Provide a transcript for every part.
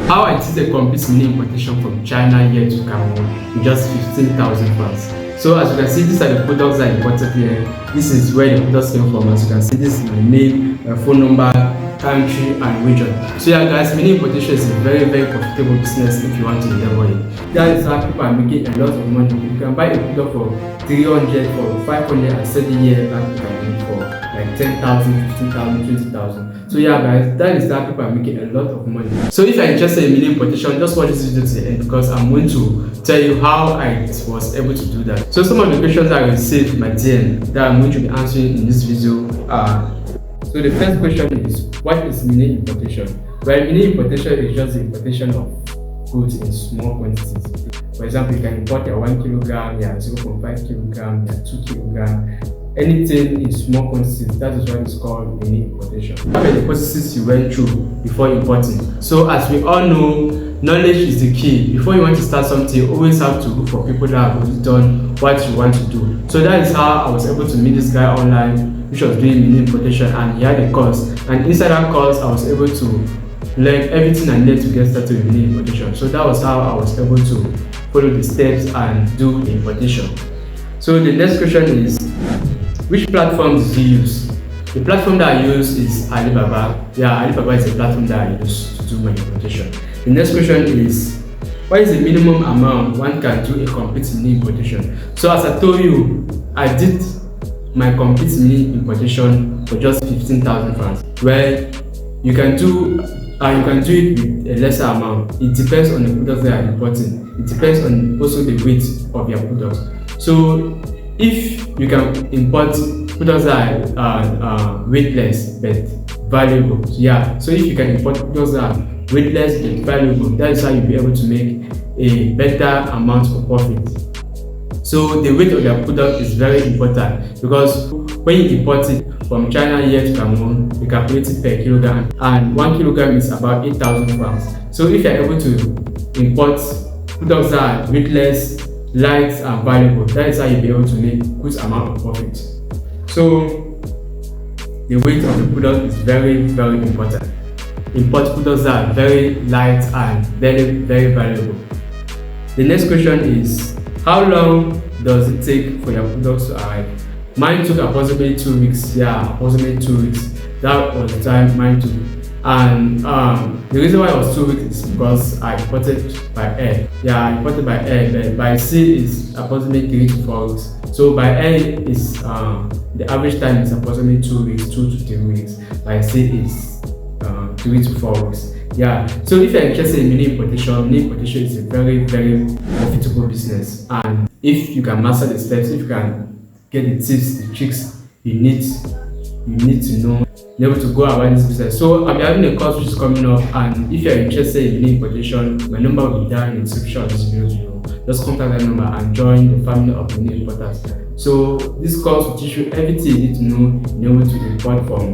How I did a complete mini importation from China here to Cameroon with just 15,000 francs. So as you can see, these are the products I imported here. This is where the products came from. As you can see, this is my name, my phone number, country and region. So yeah guys, mini importation is a very profitable business if you want to endeavor it. That is how people are making a lot of money. You can buy a product for 300, for 500 and selling here back to Cameroon for like 10,000, 15,000, 20,000. So yeah guys, that is how people are making a lot of money. So if you're interested in mini importation, just watch this video to the end because I'm going to tell you how I was able to do that. So some of the questions I received in my DM that I'm going to be answering in this video are, so the first question is, what is mini importation? Well, mini importation is just the importation of goods in small quantities. For example, you can import a 1 kilogram, 0.5 kilogram, 2 kilogram, anything in small quantities. That is what is called mini importation. What are the processes you went through before importing? So as we all know, knowledge is the key. Before you want to start something, you always have to look for people that have already done what you want to do. So that is how I was able to meet this guy online, which was doing mini importation, and he had a course. And inside that course, I was able to learn everything I needed to get started with mini importation. So that was how I was able to follow the steps and do the importation. So the next question is, which platform did you use? The platform that I use is Alibaba. Yeah, Alibaba is a platform that I use to do my importation. The next question is, what is the minimum amount one can do a complete mini importation? So as I told you, I did my complete mini importation for just 15,000 francs. Well, you can do it with a lesser amount. It depends on the products that are importing. It depends on also the weight of your products. So if you can import products that are weightless but valuable, so if you can import products that are weightless but valuable, that is how you'll be able to make a better amount of profit. So the weight of your product is very important because when you import it from China here to Cameroon, you calculate it per kilogram, and 1 kilogram is about 8,000 francs. So if you're able to import products that are weightless, light and valuable, that is how you'll be able to make good amount of profit. So the weight of the product is very important. Import products that are very light and very valuable. The next question is, how long does it take for your products to arrive? Mine took approximately 2 weeks. Approximately 2 weeks. That was the time mine took. And the reason why it was 2 weeks is because I imported by air. I imported by air, but by sea is approximately 3 to 4 weeks. So by air is the average time is approximately 2 weeks, 2 to 3 weeks. By sea is 3 to 4 weeks. So if you're interested in mini importation is a very profitable business. And if you can master the steps, if you can get the tips, the tricks you need to know, be able to go about this business. So I'll be having a course which is coming up, and if you're interested in mini importation, my number will be down in the description of this video. Just contact that number and join the family of mini importers. So this course will teach you everything you need to know in order to import from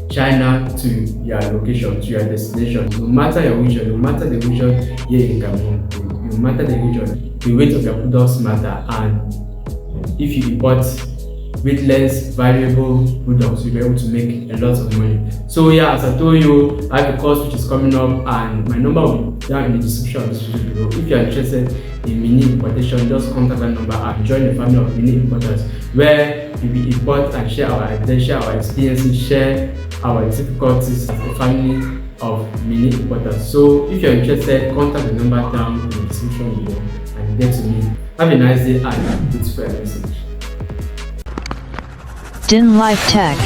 China to your location, to your destination. No matter your region, no matter the region here in Cameroon, no matter the region, the weight of your products matter. And if you import weightless, valuable products, you'll be able to make a lot of money. So as I told you, I have a course which is coming up, and my number will be down in the description of this video below. If you're interested in mini importation, just contact that number and join the family of mini importers, where we will import and share our ideas, share our experiences, share our difficulties as a family of mini importers. So if you're interested, contact the number down in the description below and get to me. Have a nice day and beautiful message. Din Life Tech.